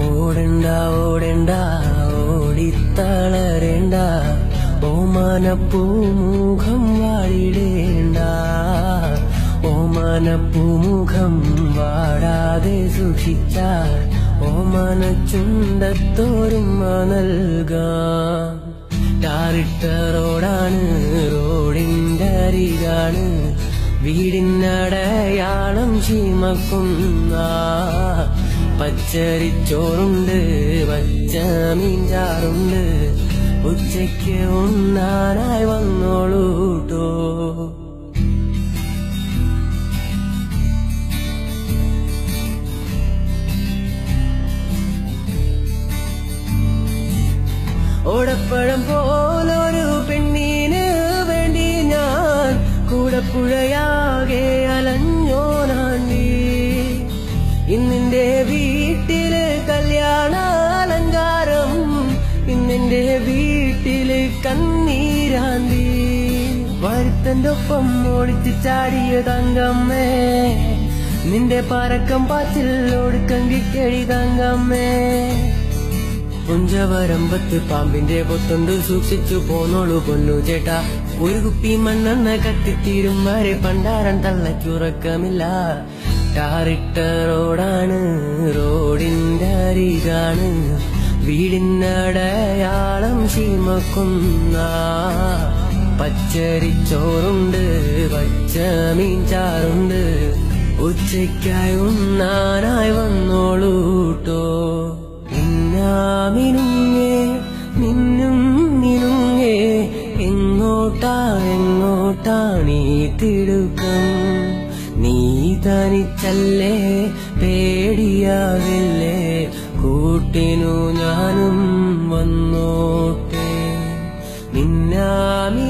ഓടണ്ട ഓടണ്ട ഓടിത്തളരേണ്ട ഓമനപ്പൂമുഖം വാടിടേണ്ട ഓമനപ്പൂമുഖം വാടാതെ സൂക്ഷിച്ചാൽ ഓമന ചുണ്ടത്തോരുമ്മ നൽകാം. ടാറിട്ട റോഡാണ്, റോഡിന്റെ അരികാണ്, വീടിനടയാളം ചീമക്കുന്ന പച്ചരിച്ചോറുണ്ട്, പച്ച മീൻചാറുണ്ട്, ഉച്ചയ്ക്ക് ഉണ്ണാനായി വന്നോളൂട്ടോ. ഓടപ്പഴം പോലൊരു പെണ്ണിന് വേണ്ടി ഞാൻ കൂടപ്പുഴയാകെ അലഞ്ഞോനാണ്ടി. ഇന്നിന്റെ വീട്ടില് കല്യാണാലങ്കാരം, ഇന്നെന്റെ വീട്ടില് കണ്ണീരാന്തി. വരുത്തന്റെ ഒപ്പം ഓടിച്ചു ചാടിയ തങ്കമ്മേ, നിന്റെ പറക്കം പാച്ചിൽ ഒടുക്കം കിക്കഴി തങ്കമ്മേ. പുഞ്ചവരമ്പത്ത് പാമ്പിന്റെ പൊത്തുണ്ട്, സൂക്ഷിച്ചു പോന്നോളൂ പൊന്നു ചേട്ടാ. ഒരു കുപ്പി മണ്ണെണ്ണ കത്തിത്തീരും വരെ പണ്ടാരൻ തള്ളയ്ക്കുറക്കമില്ല. ടാറിട്ട റോഡാണ്, റോഡിന്റെ അരികാണ്, വീടിനടയാളം ചീമക്കുന്ന പച്ചരിച്ചോറുണ്ട്, പച്ച മീൻചാറുണ്ട്, ഉച്ചയ്ക്കായി ഉണ്ണാനായി വന്നോളൂട്ടോ. മിനുങ്ങേ മിന്നും മിനുങ്ങേ, എങ്ങോട്ടാ എങ്ങോട്ടാ നീ തിടുക്കം? നീ തനിച്ചല്ലേ, പേടിയാവില്ലേ, കൂട്ടിനു ഞാനും വന്നോട്ടെ. മിന്നാമി